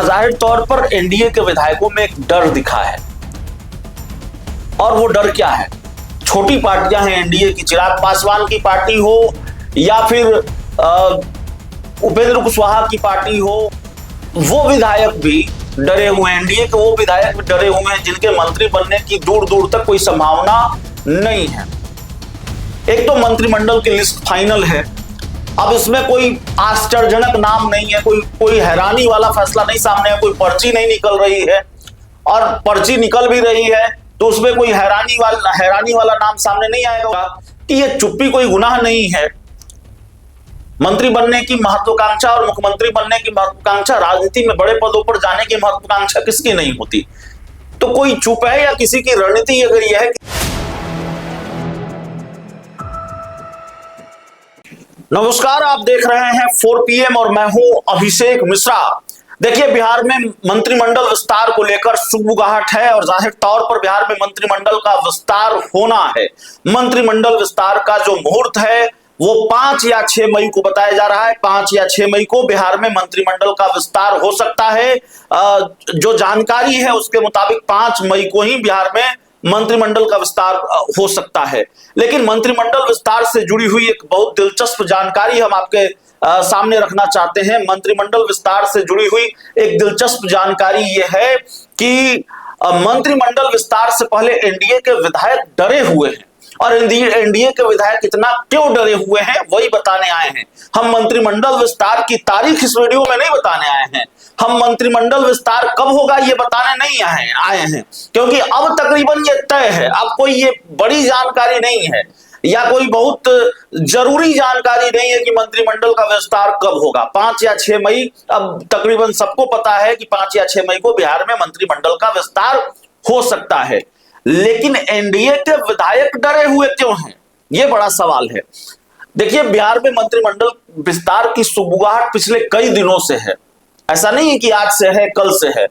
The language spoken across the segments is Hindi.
जाहिर तौर पर एनडीए के विधायकों में एक डर दिखा है। और वो डर क्या है? छोटी पार्टियां हैं एनडीए की, चिराग पासवान की पार्टी हो या फिर उपेंद्र कुशवाहा की पार्टी हो, वो विधायक भी डरे हुए हैं। एनडीए के वो विधायक भी डरे हुए हैं जिनके मंत्री बनने की दूर दूर तक कोई संभावना नहीं है। एक तो मंत्रिमंडल की लिस्ट फाइनल है, अब इसमें कोई आश्चर्यजनक नाम नहीं है, कोई हैरानी वाला फैसला नहीं सामने है, कोई पर्ची नहीं निकल रही है, और पर्ची निकल भी रही है तो उसमें कोई हैरानी वाला नाम सामने नहीं आएगा कि ये चुप्पी कोई गुनाह नहीं है। मंत्री बनने की महत्वाकांक्षा और मुख्यमंत्री बनने की महत्वाकांक्षा, राजनीति में बड़े पदों पर जाने की महत्वाकांक्षा किसकी नहीं होती? तो कोई चुप है या किसी की रणनीति अगर यह है। नमस्कार, आप देख रहे हैं 4 PM और मैं हूं अभिषेक मिश्रा। देखिए, बिहार में मंत्रिमंडल विस्तार को लेकर सुगबुगाहट है और जाहिर तौर पर बिहार में मंत्रिमंडल का विस्तार होना है। मंत्रिमंडल विस्तार का जो मुहूर्त है वो 5 या 6 मई को बताया जा रहा है। 5 या 6 मई को बिहार में मंत्रिमंडल का विस्तार हो सकता है। जो जानकारी है उसके मुताबिक 5 मई को ही बिहार में मंत्रिमंडल का विस्तार हो सकता है। लेकिन मंत्रिमंडल विस्तार से जुड़ी हुई एक बहुत दिलचस्प जानकारी हम आपके सामने रखना चाहते हैं। मंत्रिमंडल विस्तार से जुड़ी हुई एक दिलचस्प जानकारी यह है कि मंत्रिमंडल विस्तार से पहले एनडीए के विधायक डरे हुए हैं। और एनडीए के विधायक इतना क्यों डरे हुए हैं वही बताने आए हैं। हम मंत्रिमंडल विस्तार की तारीख इस वीडियो में नहीं बताने आए हैं, हम मंत्रिमंडल विस्तार कब होगा ये बताने नहीं आए हैं, क्योंकि अब तकरीबन ये तय है। अब कोई ये बड़ी जानकारी नहीं है या कोई बहुत जरूरी जानकारी नहीं है कि मंत्रिमंडल का विस्तार कब होगा। 5 या 6 मई, अब तकरीबन सबको पता है कि 5 या 6 मई को बिहार में मंत्रिमंडल का विस्तार हो सकता है। लेकिन एनडीए के विधायक डरे हुए क्यों हैं, यह बड़ा सवाल है। देखिए, बिहार में मंत्रिमंडल विस्तार की सुगबुगाहट पिछले कई दिनों से है। ऐसा नहीं है कि आज से है, कल से है।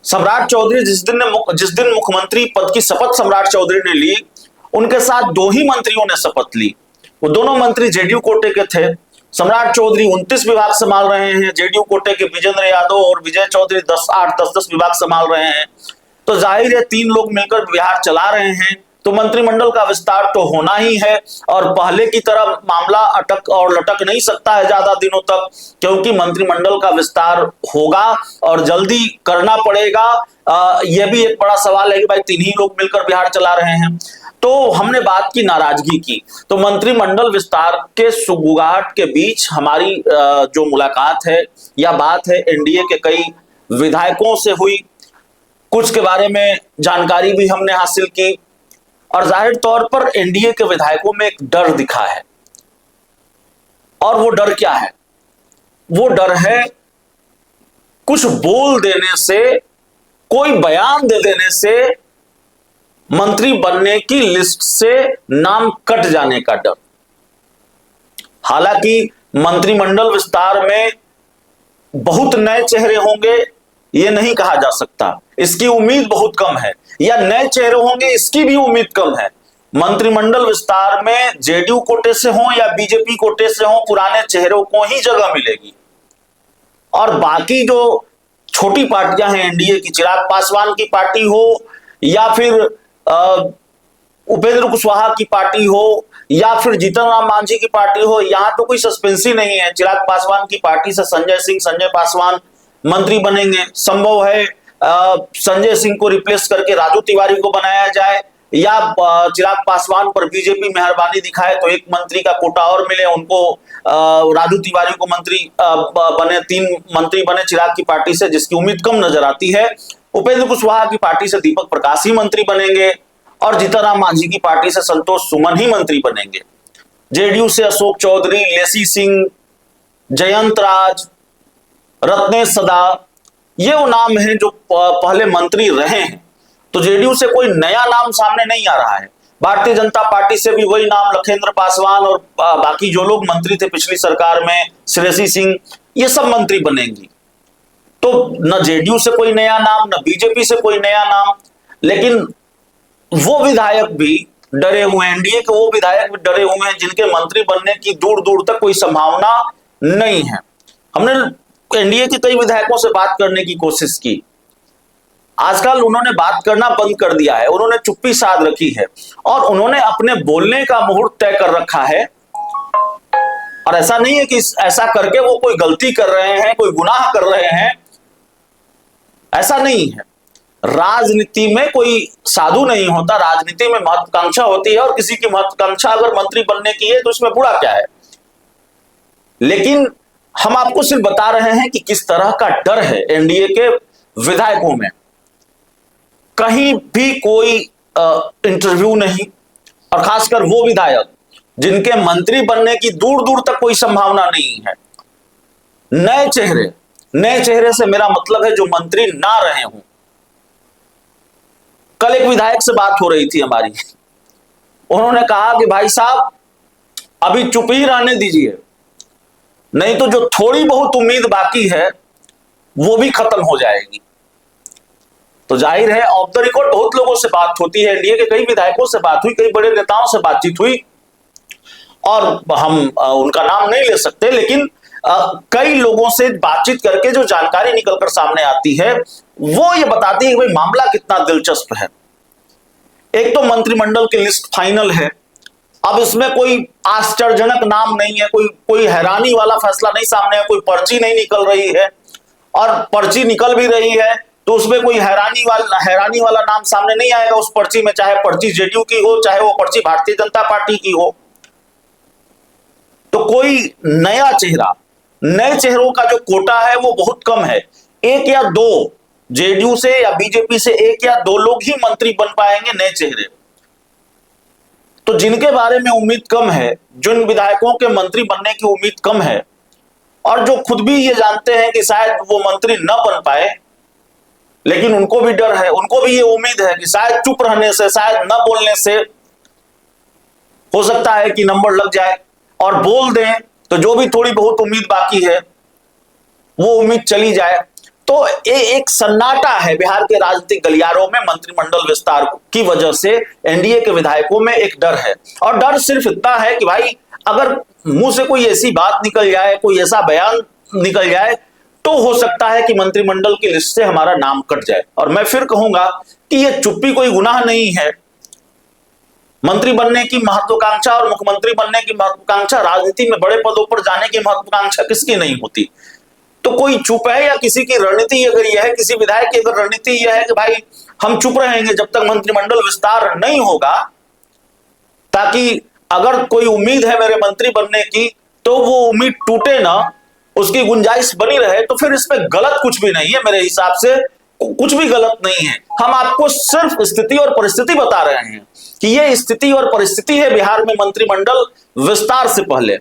सम्राट चौधरी जिस दिन मुख्यमंत्री पद की शपथ सम्राट चौधरी ने ली, उनके साथ 2 ही मंत्रियों ने शपथ ली। वो दोनों मंत्री जेडीयू कोटे के थे। सम्राट चौधरी 29 विभाग संभाल रहे हैं, जेडीयू कोटे के विजेंद्र यादव और विजय चौधरी 10 विभाग संभाल रहे हैं। तो जाहिर है 3 लोग मिलकर बिहार चला रहे हैं, तो मंत्रिमंडल का विस्तार तो होना ही है। और पहले की तरह मामला अटक और लटक नहीं सकता है ज्यादा दिनों तक, क्योंकि मंत्रिमंडल का विस्तार होगा और जल्दी करना पड़ेगा। यह भी एक बड़ा सवाल है कि भाई 3 ही लोग मिलकर बिहार चला रहे हैं। तो हमने बात की नाराजगी की, तो मंत्रिमंडल विस्तार के सुगबुगाहट के बीच हमारी जो मुलाकात है या बात है एनडीए के कई विधायकों से हुई। कुछ के बारे में जानकारी भी हमने हासिल की और जाहिर तौर पर एनडीए के विधायकों में एक डर दिखा है। और वो डर क्या है? वो डर है कुछ बोल देने से, कोई बयान दे देने से मंत्री बनने की लिस्ट से नाम कट जाने का डर। हालांकि मंत्रिमंडल विस्तार में बहुत नए चेहरे होंगे ये नहीं कहा जा सकता, इसकी उम्मीद बहुत कम है, या नए चेहरे होंगे इसकी भी उम्मीद कम है। मंत्रिमंडल विस्तार में जेडीयू कोटे से हो या बीजेपी कोटे से हो, पुराने चेहरों को ही जगह मिलेगी। और बाकी जो छोटी पार्टियां हैं एनडीए की, चिराग पासवान की पार्टी हो या फिर उपेंद्र कुशवाहा की पार्टी हो या फिर जीतन राम मांझी की पार्टी हो, यहां तो कोई सस्पेंस ही नहीं है। चिराग पासवान की पार्टी से संजय पासवान मंत्री बनेंगे, संभव है संजय सिंह को रिप्लेस करके राजू तिवारी को बनाया जाए, या चिराग पासवान पर बीजेपी मेहरबानी दिखाए तो एक मंत्री का कोटा और मिले उनको, राजू तिवारी को मंत्री बने, 3 मंत्री बने चिराग की पार्टी से, जिसकी उम्मीद कम नजर आती है। उपेंद्र कुशवाहा की पार्टी से दीपक प्रकाश ही मंत्री बनेंगे और जीतन राम मांझी की पार्टी से संतोष सुमन ही मंत्री बनेंगे। जेडीयू से अशोक चौधरी, लेसी सिंह, जयंत राज, रत्नेश सदा, ये वो नाम हैं जो पहले मंत्री रहे हैं। तो जेडीयू से कोई नया नाम सामने नहीं आ रहा है। भारतीय जनता पार्टी से भी वही नाम लखेंद्र पासवान और बाकी जो लोग मंत्री थे पिछली सरकार में, श्रेयसी सिंह, ये सब मंत्री बनेंगी। तो न जेडीयू से कोई नया नाम, न बीजेपी से कोई नया नाम। लेकिन वो विधायक भी डरे हुए हैं, एनडीए के वो विधायक भी डरे हुए हैं जिनके मंत्री बनने की दूर दूर तक कोई संभावना नहीं है। हमने एनडीए के कई विधायकों से बात करने की कोशिश की। आजकल उन्होंने बात करना बंद कर दिया है, उन्होंने चुप्पी साध रखी है और उन्होंने अपने बोलने का मुहूर्त तय कर रखा है। और ऐसा नहीं है कि ऐसा करके वो कोई गलती कर रहे हैं, कोई गुनाह कर रहे हैं, ऐसा नहीं है। राजनीति में कोई साधु नहीं होता, राजनीति में महत्वाकांक्षा होती है और किसी की महत्वाकांक्षा अगर मंत्री बनने की है तो इसमें बुरा क्या है। लेकिन हम आपको सिर्फ बता रहे हैं कि किस तरह का डर है एनडीए के विधायकों में। कहीं भी कोई इंटरव्यू नहीं, और खासकर वो विधायक जिनके मंत्री बनने की दूर दूर तक कोई संभावना नहीं है। नए चेहरे से मेरा मतलब है जो मंत्री ना रहे हों। कल एक विधायक से बात हो रही थी हमारी, उन्होंने कहा कि भाई साहब अभी चुप ही रहने दीजिए, नहीं तो जो थोड़ी बहुत उम्मीद बाकी है वो भी खत्म हो जाएगी। तो जाहिर है ऑफ द रिकॉर्ड बहुत लोगों से बात होती है, एनडीए के कई विधायकों से बात हुई, कई बड़े नेताओं से बातचीत हुई और हम उनका नाम नहीं ले सकते, लेकिन कई लोगों से बातचीत करके जो जानकारी निकलकर सामने आती है वो ये बताती है कि भाई मामला कितना दिलचस्प है। एक तो मंत्रिमंडल की लिस्ट फाइनल है, अब इसमें कोई आश्चर्यजनक नाम नहीं है, कोई हैरानी वाला फैसला नहीं सामने है, कोई पर्ची नहीं निकल रही है, और पर्ची निकल भी रही है तो उसमें कोई हैरानी वाला नाम सामने नहीं आएगा उस पर्ची में, चाहे पर्ची जेडीयू की हो, चाहे वो पर्ची भारतीय जनता पार्टी की हो। तो कोई नए चेहरों का जो कोटा है वो बहुत कम है। एक या दो जेडीयू से या बीजेपी से एक या दो लोग ही मंत्री बन पाएंगे नए चेहरे। तो जिनके बारे में उम्मीद कम है, जिन विधायकों के मंत्री बनने की उम्मीद कम है और जो खुद भी ये जानते हैं कि शायद वो मंत्री न बन पाए, लेकिन उनको भी डर है, उनको भी ये उम्मीद है कि शायद चुप रहने से, शायद न बोलने से हो सकता है कि नंबर लग जाए, और बोल दें तो जो भी थोड़ी बहुत उम्मीद बाकी है वो उम्मीद चली जाए। तो एक सन्नाटा है बिहार के राजनीतिक गलियारों में मंत्रिमंडल विस्तार की वजह से। एनडीए के विधायकों में एक डर है, और डर सिर्फ इतना है कि भाई अगर मुंह से कोई ऐसी बात निकल जाए, कोई ऐसा बयान निकल जाए तो हो सकता है कि मंत्रिमंडल की लिस्ट से हमारा नाम कट जाए। और मैं फिर कहूंगा कि यह चुप्पी कोई गुनाह नहीं है। मंत्री बनने की महत्वाकांक्षा और मुख्यमंत्री बनने की महत्वाकांक्षा, राजनीति में बड़े पदों पर जाने की महत्वाकांक्षा किसकी नहीं होती। तो कोई चुप है या किसी की रणनीति अगर यह है, किसी विधायक की अगर रणनीति यह है कि भाई हम चुप रहेंगे जब तक मंत्रिमंडल विस्तार नहीं होगा, ताकि अगर कोई उम्मीद है मेरे मंत्री बनने की तो वो उम्मीद टूटे ना, उसकी गुंजाइश बनी रहे, तो फिर इसमें गलत कुछ भी नहीं है। मेरे हिसाब से कुछ भी गलत नहीं है। हम आपको सिर्फ स्थिति और परिस्थिति बता रहे हैं कि ये स्थिति और परिस्थिति है बिहार में मंत्रिमंडल विस्तार से पहले,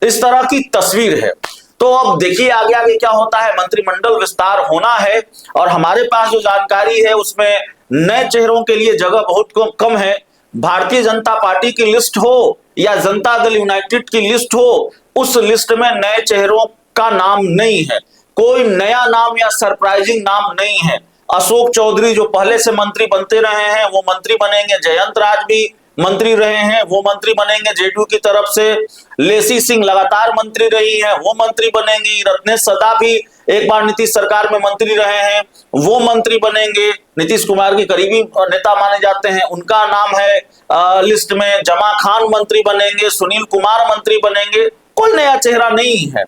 इस तरह की तस्वीर है। तो अब देखिए आगे आगे क्या होता है। मंत्रिमंडल विस्तार होना है और हमारे पास जो जानकारी है उसमें नए चेहरों के लिए जगह बहुत कम है। भारतीय जनता पार्टी की लिस्ट हो या जनता दल यूनाइटेड की लिस्ट हो, उस लिस्ट में नए चेहरों का नाम नहीं है, कोई नया नाम या सरप्राइजिंग नाम नहीं है। अशोक चौधरी जो पहले से मंत्री बनते रहे हैं वो मंत्री बनेंगे, जयंत राज भी मंत्री रहे हैं वो मंत्री बनेंगे जेडीयू की तरफ से, लेसी सिंह लगातार मंत्री रही है वो मंत्री बनेंगी, रत्नेश सदा भी एक बार नीतीश सरकार में मंत्री रहे हैं वो मंत्री बनेंगे, नीतीश कुमार की करीबी नेता माने जाते हैं उनका नाम है लिस्ट में, जमा खान मंत्री बनेंगे, सुनील कुमार मंत्री बनेंगे। कोई नया चेहरा नहीं है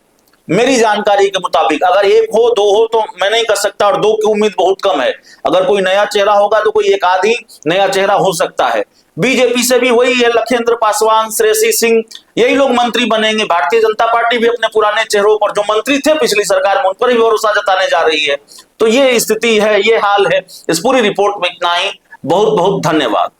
मेरी जानकारी के मुताबिक। अगर एक हो दो हो तो मैं नहीं कर सकता, और दो की उम्मीद बहुत कम है। अगर कोई नया चेहरा होगा तो कोई एक आधी नया चेहरा हो सकता है। बीजेपी से भी वही है, लखेंद्र पासवान, श्रेयसी सिंह, यही लोग मंत्री बनेंगे। भारतीय जनता पार्टी भी अपने पुराने चेहरों पर जो मंत्री थे पिछली सरकार में उन पर भी भरोसा जताने जा रही है। तो ये स्थिति है, ये हाल है। इस पूरी रिपोर्ट में इतना ही। बहुत बहुत धन्यवाद।